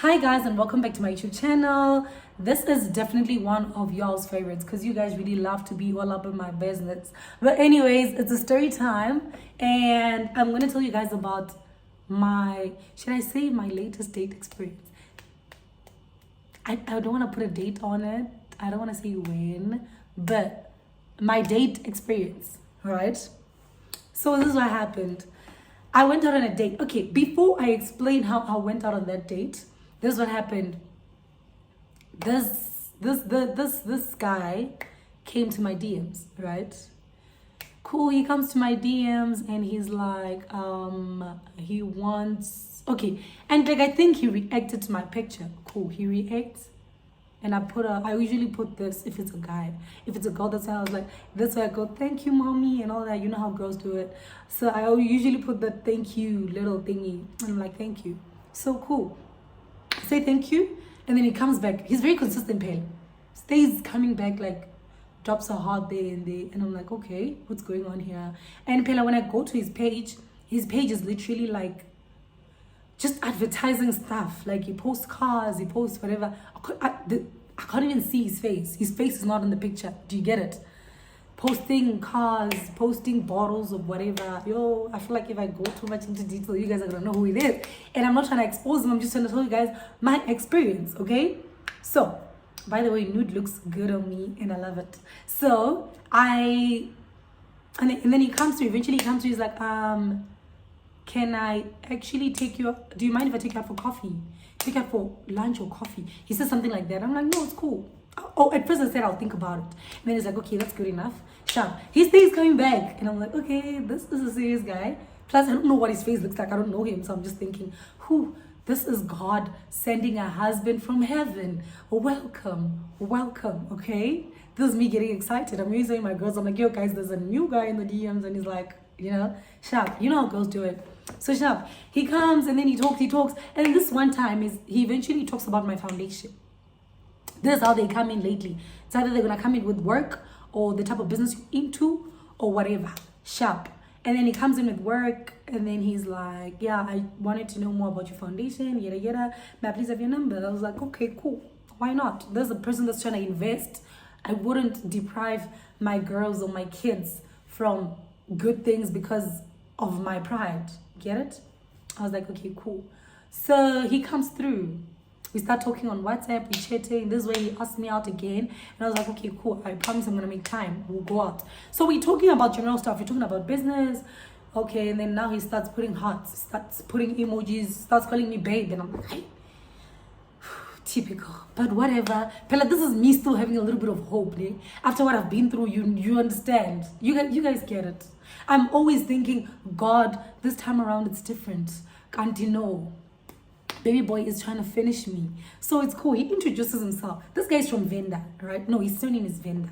Hi guys, and welcome back to my YouTube channel. This is definitely one of y'all's favorites because you guys really love to be all up in my business. But anyways, it's a story time and I'm going to tell you guys about my, should I say my latest date experience? I don't want to put a date on it. I don't want to say when, but my date experience, right? So this is what happened. I went out on a date. Okay, before I explain how I went out on that date, this is what happened. This guy came to my DMs, right? Cool, he comes to my DMs and he's like, he wants, okay. And like, I think he reacted to my picture. Cool, he reacts. And I usually put this if it's a guy. If it's a girl, that's how I was like, this way I go, thank you, mommy, and all that. You know how girls do it. So I usually put the thank you little thingy. And I'm like, thank you. So cool. Say thank you. And then he comes back. He's very consistent, pale. Stays coming back, like, drops a heart there and there. And I'm like, okay, what's going on here? And Pela, when I go to his page is literally like, just advertising stuff. Like he posts cars, he posts whatever. I can't even see his face. His face is not in the picture. Do you get it? Posting cars, posting bottles of whatever. Yo, I feel like if I go too much into detail, you guys are gonna know who it is. And I'm not trying to expose him. I'm just trying to tell you guys my experience, okay? So, by the way, nude looks good on me and I love it. So and then he comes to, eventually he comes to, he's like, can I actually take you, do you mind if I take you out for coffee? Take you out for lunch or coffee? He says something like that. I'm like, no, it's cool. Oh, at first I said I'll think about it. And then he's like, okay, that's good enough. Sharp. His face coming back. And I'm like, okay, this is a serious guy. Plus, I don't know what his face looks like. I don't know him. So I'm just thinking, this is God sending a husband from heaven. Welcome. Welcome. Okay? This is me getting excited. I'm really saying my girls, I'm like, yo, guys, there's a new guy in the DMs. And he's like, you know, sharp. You know how girls do it. So sharp. He comes and then he talks. And then this one time, he eventually talks about my foundation. This is how they come in lately. It's either they're going to come in with work or the type of business you're into or whatever. Sharp. And then he comes in with work and then he's like, yeah, I wanted to know more about your foundation, yada yada. May I please have your number? I was like, okay, cool. Why not? There's a person that's trying to invest. I wouldn't deprive my girls or my kids from good things because of my pride. Get it? I was like, okay, cool. So he comes through. We start talking on WhatsApp, we chatting. This way he asked me out again. And I was like, okay, cool. I promise I'm going to make time. We'll go out. So we're talking about general stuff. We're talking about business. Okay, and then now he starts putting hearts, starts putting emojis, starts calling me babe. And I'm like, hey. Typical. But whatever. Pella, this is me still having a little bit of hope. Eh? After what I've been through, you understand. You guys get it. I'm always thinking, God, this time around it's different. Can't you know? Baby boy is trying to finish me. So it's cool. He introduces himself. This guy's from Venda, right? No, his surname is Venda.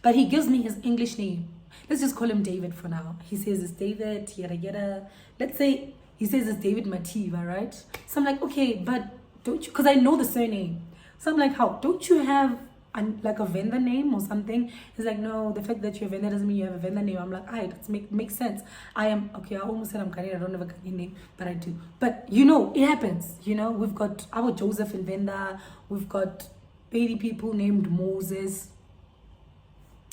But he gives me his English name. Let's just call him David for now. He says it's David, yada yada. Let's say he says it's David Mativa, right? So I'm like, okay, but don't you, because I know the surname. So I'm like, how? Don't you have like a vendor name or something? He's like, no, the fact that you're a vendor doesn't mean you have a vendor name. I'm like, that makes sense. I am, okay, I almost said I'm Ghanaian. I don't have a Ghanaian name, but I do. But, you know, it happens. You know, we've got our Joseph in Venda. We've got 80 people named Moses.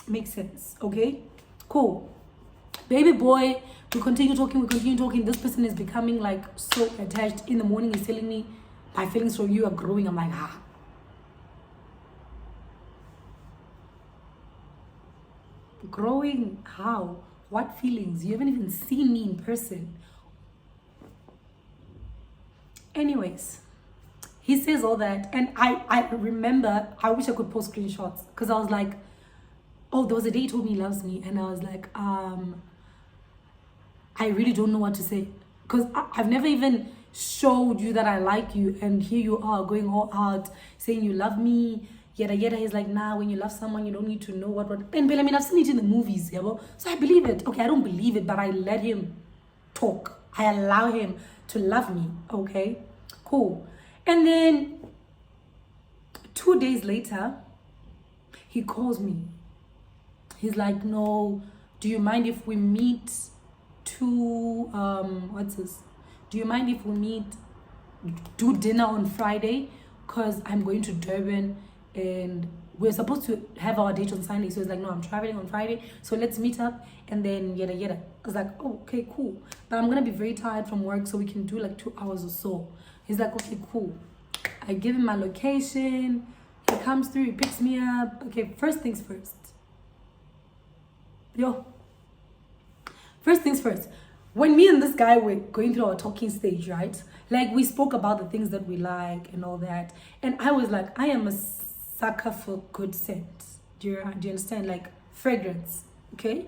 Makes sense, okay? Cool. Baby boy, we continue talking. This person is becoming like so attached. In the morning, he's telling me, my feelings for you are growing. I'm like, growing how? What feelings? You haven't even seen me in person. Anyways, he says all that, and I remember, I wish I could post screenshots because I was like, oh, there was a day he told me he loves me, and I was like, I really don't know what to say because I've never even showed you that I like you, and here you are going all out saying you love me. Yada yada. He's like, nah, when you love someone, you don't need to know what. And I mean, I've seen it in the movies, yeah, so I believe it. Okay, I don't believe it, but I let him talk. I allow him to love me. Okay, cool. And then 2 days later, he calls me. He's like, no, do you mind if we meet to what's this? Do you mind if we meet do dinner on Friday because I'm going to Durban and we're supposed to have our date on Sunday. So it's like, no, I'm traveling on Friday, so let's meet up and then yada yada. I was like, oh, okay, cool. But I'm gonna be very tired from work, so we can do like 2 hours or so. He's like, okay, cool. I give him my location. He comes through, he picks me up. Okay, first things first. First things first. When me and this guy were going through our talking stage, right? Like, we spoke about the things that we like and all that. And I was like, I am a sucker for good scent. Do you understand? Like, fragrance, okay?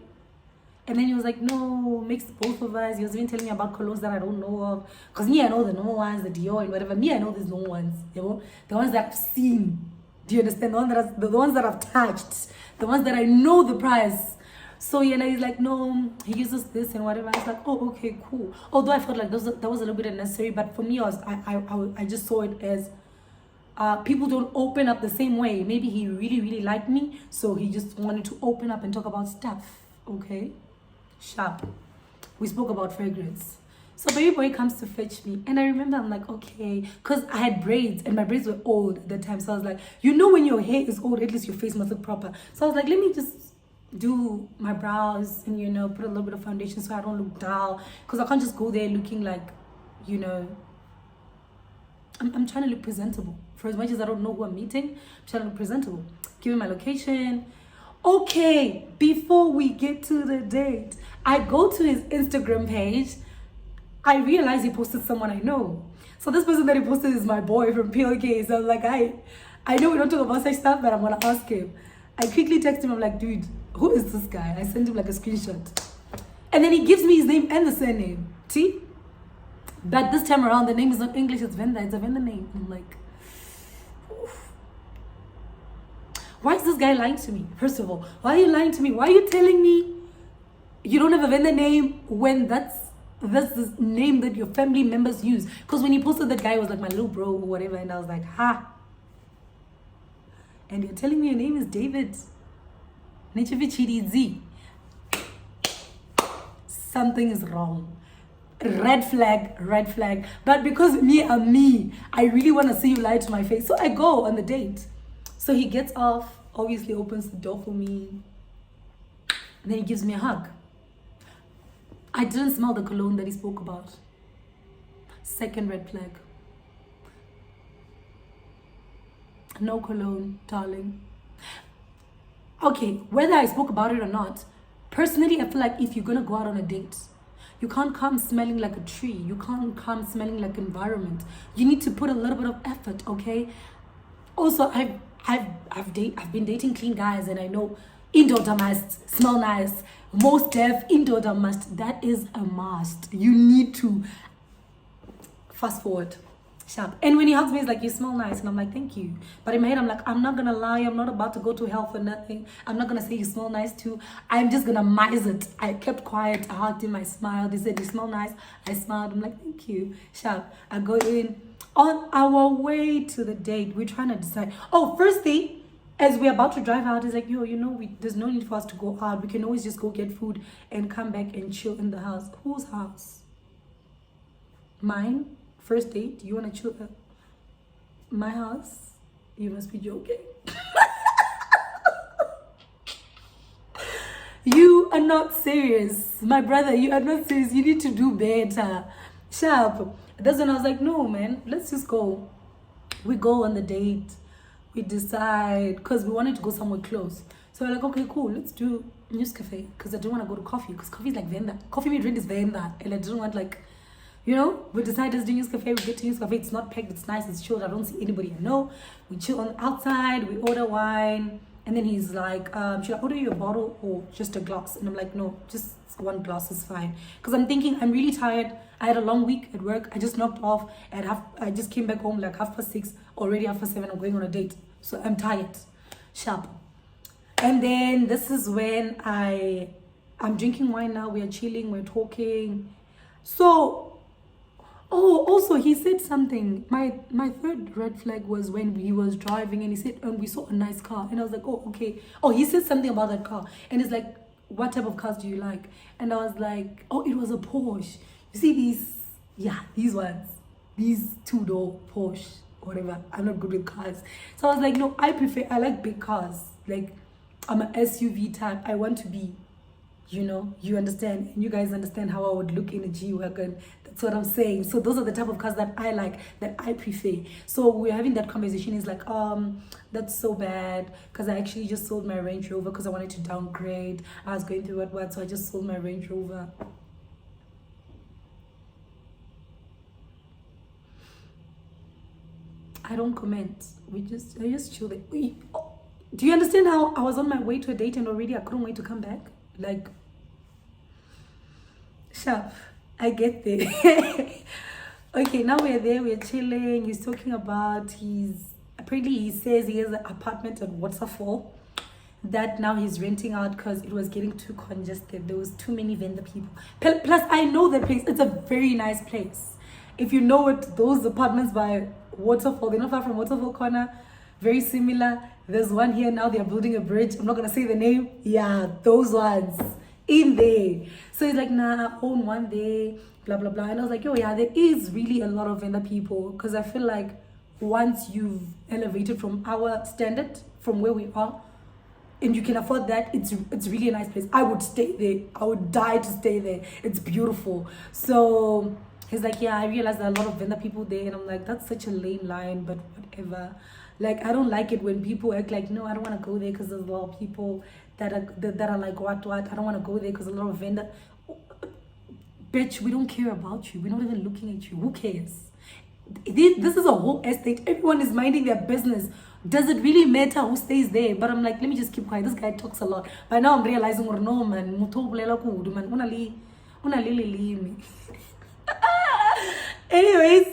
And then he was like, no, mix both of us. He was even telling me about colognes that I don't know of. Because me, I know the normal ones, the Dior and whatever. Me, I know these normal ones, you know? The ones that I've seen. Do you understand? The ones that I've touched. The ones that I know the price. So yeah, he's like, no, he uses this and whatever. I was like, oh, okay, cool. Although I felt like that was a little bit unnecessary, but for me, I just saw it as people don't open up the same way. Maybe he really, really liked me, so he just wanted to open up and talk about stuff. Okay, sharp. We spoke about fragrance. So baby boy comes to fetch me, and I remember I'm like, okay, because I had braids and my braids were old at that time. So I was like, you know, when your hair is old, at least your face must look proper. So I was like, let me just do my brows and, you know, put a little bit of foundation so I don't look dull, because I can't just go there looking like, you know, I'm trying to look presentable. For as much as I don't know who I'm meeting, I'm trying to look presentable. Give him my location. Okay, before we get to the date, I go to his Instagram page. I realize he posted someone I know. So this person that he posted is my boy from PLK. So I'm like, I know we don't talk about such stuff, but I'm gonna ask him. I quickly text him, I'm like, dude, who is this guy? I sent him like a screenshot. And then he gives me his name and the surname. See? But this time around, the name is not English, it's Venda. It's a Venda name. And I'm like, oof. Why is this guy lying to me? First of all, why are you lying to me? Why are you telling me you don't have a Venda name when that's the name that your family members use? Because when he posted, that guy was like my little bro or whatever. And I was like, ha. And you're telling me your name is David. Something is wrong. Red flag. But because I'm me, I really want to see you lie to my face. So I go on the date. So he gets off, obviously opens the door for me. And then he gives me a hug. I didn't smell the cologne that he spoke about. Second red flag. No cologne, darling. Okay, whether I spoke about it or not, personally, I feel like if you're gonna go out on a date, you can't come smelling like a tree. You can't come smelling like environment. You need to put a little bit of effort, okay? Also, I've been dating clean guys, and I know indoor must smell nice. Most deaf indoor must. That is a must. You need to fast forward. Sharp. And when he hugs me, he's like, you smell nice. And I'm like, thank you. But in my head, I'm like, I'm not going to lie. I'm not about to go to hell for nothing. I'm not going to say you smell nice too. I'm just going to mize it. I kept quiet. I hugged him. I smiled. He said, you smell nice. I smiled. I'm like, thank you. Sharp. I go in. On our way to the date, we're trying to decide. Oh, first thing, as we're about to drive out, he's like, yo, you know, there's no need for us to go out. We can always just go get food and come back and chill in the house. Whose house? Mine? First date, you want to chill at my house? You must be joking. You are not serious. My brother, you are not serious. You need to do better. Sharp. That's when I was like, no, man, let's just go. We go on the date. We decide, because we wanted to go somewhere close. So we're like, okay, cool, let's do News Cafe. Because I didn't want to go to coffee, because coffee is like Venda. Coffee we drink is Venda. And I didn't want like, you know, we decided to do News Cafe. We get to News Cafe. It's not packed. It's nice. It's chilled. I don't see anybody I know. We chill on outside. We order wine. And then he's like, should I order you a bottle or just a glass? And I'm like, no, just one glass is fine. Because I'm thinking, I'm really tired. I had a long week at work. I just knocked off I just came back home like 6:30. Already 7:30, I'm going on a date. So I'm tired. Sharp. And then this is when I'm drinking wine now. We are chilling. We're talking. So... Oh, also, he said something. My third red flag was when he was driving and he said, we saw a nice car. And I was like, oh, okay. Oh, he said something about that car. And it's like, what type of cars do you like? And I was like, oh, it was a Porsche. You see these? Yeah, these ones. these two-door Porsche, whatever. I'm not good with cars. So I was like, no, I like big cars. Like, I'm an SUV type. I want to be, you understand, and you guys understand how I would look in a G-Wagon. That's what I'm saying. So those are the type of cars that I like, that I prefer. So we're having that conversation. He's like, that's so bad, because I actually just sold my Range Rover because I wanted to downgrade. I was going through what, so I just sold my Range Rover. I don't comment. I just chill there. Do you understand how I was on my way to a date and already I couldn't wait to come back? Like, sharp. I get there. Okay, now we're there, we're chilling. He's talking about apparently he says he has an apartment at Waterfall that now he's renting out because it was getting too congested. There was too many vendor people. Plus, I know the place. It's a very nice place. If you know it, those apartments by Waterfall, they're not far from Waterfall Corner. Very similar. There's one here now. They're building a bridge. I'm not gonna say the name. Yeah, those ones in there. So he's like, nah, I own one day, blah blah blah. And I was like, yo, yeah, there is really a lot of vendor people, because I feel like once you've elevated from our standard, from where we are, and you can afford that, it's really a nice place. I would stay there. I would die to stay there. It's beautiful. So he's like, yeah, I realized there are a lot of vendor people there. And I'm like, that's such a lame line, but whatever. Like, I don't like it when people act like, no, I don't want to go there because there's a lot of people that are like, what. I don't want to go there because a lot of vendor. Bitch, we don't care about you. We're not even looking at you. Who cares? This is a whole estate. Everyone is minding their business. Does it really matter who stays there? But I'm like, let me just keep quiet. This guy talks a lot. By now I'm realizing, oh no, man, anyways,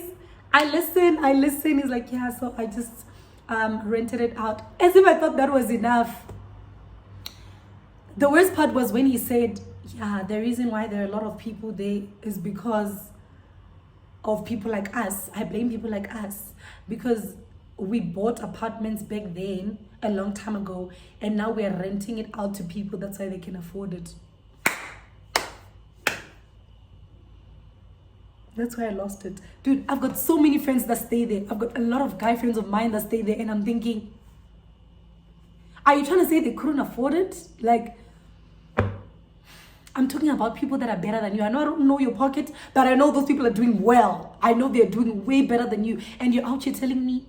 I listen. He's like, yeah, so I just rented it out. As if I thought that was enough. The worst part was when he said, yeah, the reason why there are a lot of people there is because of people like us. I blame people like us, because we bought apartments back then a long time ago, and now we're renting it out to people. That's why they can afford it. That's why I lost it. Dude, I've got so many friends that stay there. I've got a lot of guy friends of mine that stay there, and I'm thinking, are you trying to say they couldn't afford it? Like, I'm talking about people that are better than you. I know I don't know your pocket, but I know those people are doing well. I know they're doing way better than you. And you're out here telling me.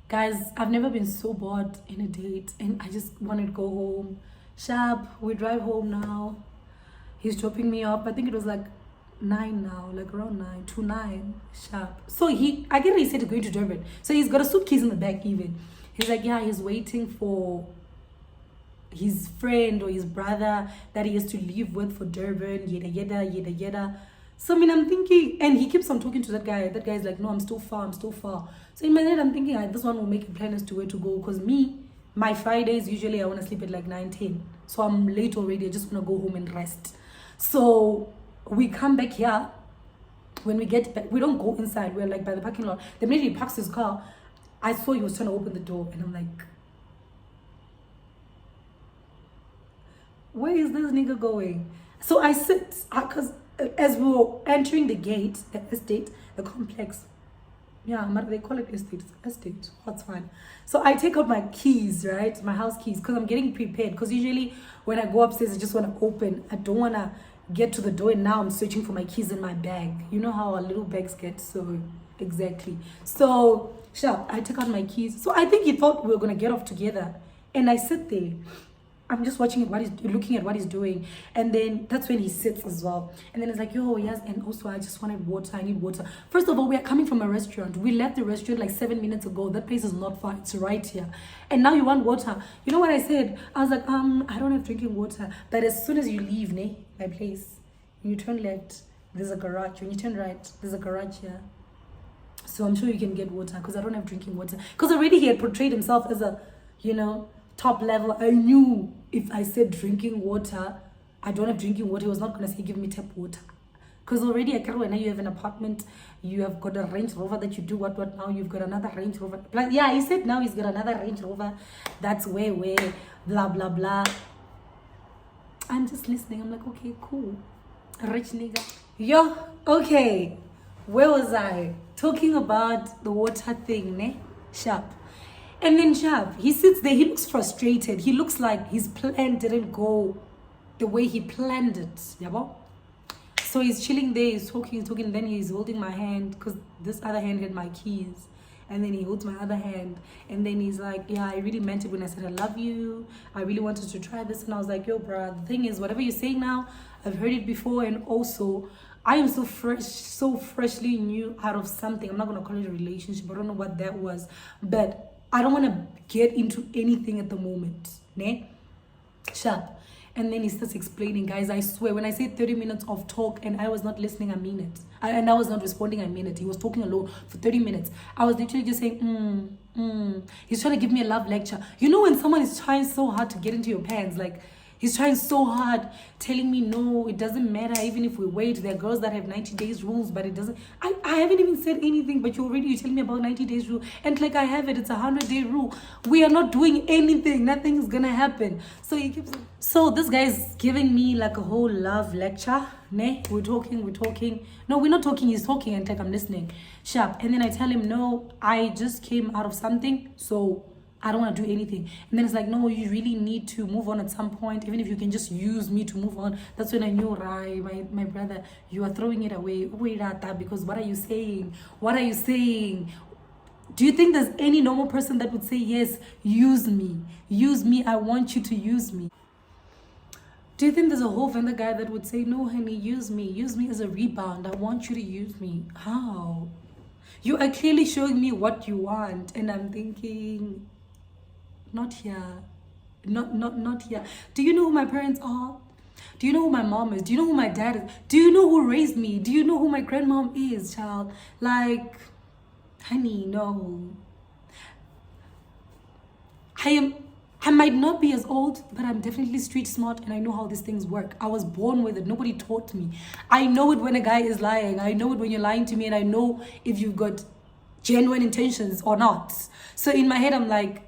Guys, I've never been so bored in a date, and I just wanted to go home. Sharp, we drive home now. He's dropping me off. I think it was like 9 now, like around 9 to 9 sharp. So I get he said he's going to Durban. So he's got a suitcase in the back even. He's like, yeah, he's waiting for his friend or his brother that he has to leave with for Durban, yada yada yada yada. So I mean, I'm thinking, and he keeps on talking to that guy. That guy's like, no, I'm still far. So in my head, I'm thinking, this one will make a plan as to where to go, because my Fridays usually I want to sleep at like 9-10. So I'm late already. I just want to go home and rest. So we come back here. When we get back, we don't go inside. We're like by the parking lot. The minute he parks his car, I saw he was trying to open the door, and I'm like, where is this nigga going? So I sit, because as we were entering the gate, the estate, the complex, yeah, they call it estate, what's fine. So I take out my keys, right, my house keys, because I'm getting prepared, because usually when I go upstairs, I just want to open. I don't want to get to the door, and now I'm searching for my keys in my bag. You know how our little bags get, so exactly. So sharp, I take out my keys. So I think he thought we were going to get off together, and I sit there. I'm just watching looking at what he's doing. And then that's when he sits as well. And then it's like, yo, yes, and also I just wanted water. I need water. First of all, we are coming from a restaurant. We left the restaurant like 7 minutes ago. That place is not far. It's right here. And now you want water. You know what I said? I was like, I don't have drinking water. But as soon as you leave, my place, when you turn left, there's a garage. When you turn right, there's a garage here. So I'm sure you can get water, because I don't have drinking water. Because already he had portrayed himself as a, top level. I knew if I said drinking water, I don't have drinking water, he was not going to say give me tap water. Because already now you have an apartment, you have got a Range Rover that you do what now, you've got another Range Rover. Yeah, he said now he's got another Range Rover. That's where, blah, blah, blah. I'm just listening. I'm like, okay, cool. Rich nigga. Yo, okay. Where was I? Talking about the water thing, ne? Sharp. And then Sharp, he sits there, he looks frustrated. He looks like his plan didn't go the way he planned it. Yabo? So he's chilling there, he's talking, then he's holding my hand because this other hand had my keys. And then he holds my other hand. And then he's like, yeah, I really meant it when I said I love you. I really wanted to try this. And I was like, yo, bruh, the thing is, whatever you're saying now, I've heard it before. And also, I am so freshly new out of something. I'm not going to call it a relationship. I don't know what that was. But I don't want to get into anything at the moment. Ne? Sharp. And then he starts explaining, guys, I swear, when I say 30 minutes of talk and I was not listening, I mean it. And I was not responding, I mean it. He was talking alone for 30 minutes. I was literally just saying, He's trying to give me a love lecture. You know when someone is trying so hard to get into your pants, like, he's trying so hard, telling me, no, it doesn't matter, even if we wait. There are girls that have 90 days rules, but it doesn't. I haven't even said anything, but you're telling me about 90 days rule. And like I have it, it's a 100-day rule. We are not doing anything. Nothing's gonna happen. So he keeps. So this guy is giving me like a whole love lecture. Ne? We're talking. No, we're not talking. He's talking and like I'm listening. Sharp. And then I tell him, no, I just came out of something. So I don't want to do anything. And then it's like, no, you really need to move on at some point, even if you can just use me to move on. That's when I knew, right, my brother, you are throwing it away. Wait at that, because what are you saying? What are you saying? Do you think there's any normal person that would say, yes, use me? Use me, I want you to use me. Do you think there's a whole vendor guy that would say, no, honey, use me as a rebound. I want you to use me. How? You are clearly showing me what you want. And I'm thinking, not here. Not here. Do you know who my parents are? Do you know who my mom is? Do you know who my dad is? Do you know who raised me? Do you know who my grandmom is, child? Like, honey, no. I might not be as old, but I'm definitely street smart and I know how these things work. I was born with it. Nobody taught me. I know it when a guy is lying. I know it when you're lying to me, and I know if you've got genuine intentions or not. So in my head, I'm like,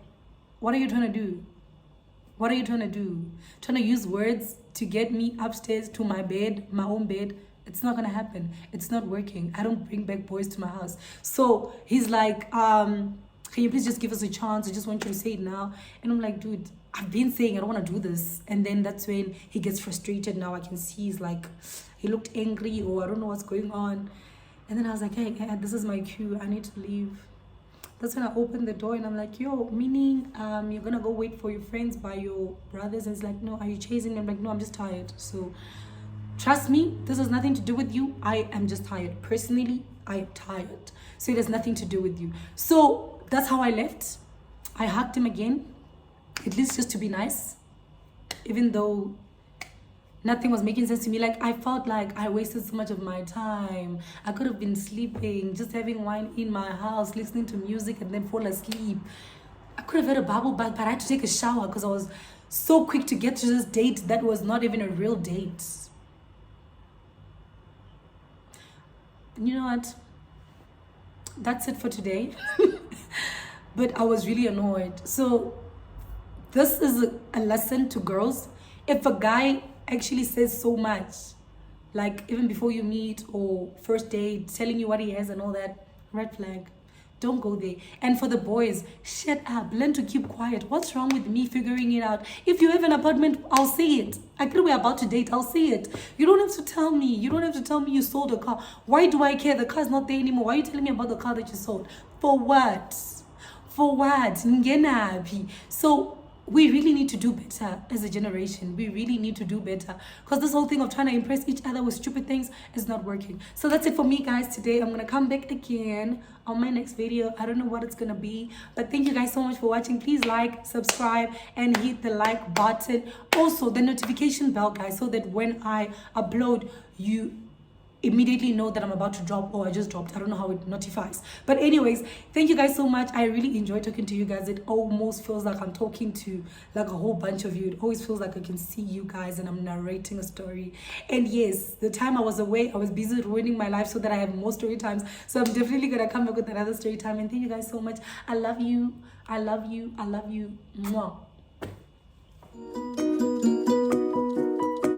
what are you trying to do? What are you trying to do? Trying to use words to get me upstairs to my bed, my own bed? It's not gonna happen. It's not working. I don't bring back boys to my house. So he's like, can you please just give us a chance? I just want you to say it now. And I'm like, dude, I've been saying I don't want to do this. And then that's when he gets frustrated. Now I can see he's like, he looked angry, or I don't know what's going on. And then I was like, hey, this is my cue. I need to leave. That's when I opened the door and I'm like, yo, meaning you're gonna go wait for your friends by your brothers? And it's like, no, are you chasing them? I'm like, no, I'm just tired. So trust me, this has nothing to do with you. I am just tired. Personally, I'm tired. So it has nothing to do with you. So that's how I left. I hugged him again, at least just to be nice, even though nothing was making sense to me. Like, I felt like I wasted so much of my time. I could have been sleeping, just having wine in my house, listening to music, and then fall asleep. I could have had a bubble bath, but I had to take a shower because I was so quick to get to this date that was not even a real date. You know what? That's it for today. But I was really annoyed. So this is a lesson to girls. If a guy actually says so much, like even before you meet or first date, telling you what he has and all that, red flag. Don't go there. And for the boys, shut up. Learn to keep quiet. What's wrong with me figuring it out? If you have an apartment, I'll say it. I think we're about to date. I'll say it. You don't have to tell me. You don't have to tell me you sold a car. Why do I care? The car's not there anymore. Why are you telling me about the car that you sold? For what? For what? Ngenapi. So we really need to do better as a generation. We really need to do better, because this whole thing of trying to impress each other with stupid things is not working. So that's it for me, guys. Today I'm gonna come back again on my next video. I don't know what it's gonna be, but thank you guys so much for watching. Please like, subscribe, and hit the like button. Also the notification bell, guys, so that when I upload, you immediately know that I'm about to drop, or I just dropped. I don't know how it notifies. But anyways, thank you guys so much. I really enjoy talking to you guys. It almost feels like I'm talking to like a whole bunch of you. It always feels like I can see you guys and I'm narrating a story. And yes, the time I was away, I was busy ruining my life so that I have more story times. So I'm definitely gonna come back with another story time. And thank you guys so much. I love you. I love you. I love you. Mwah.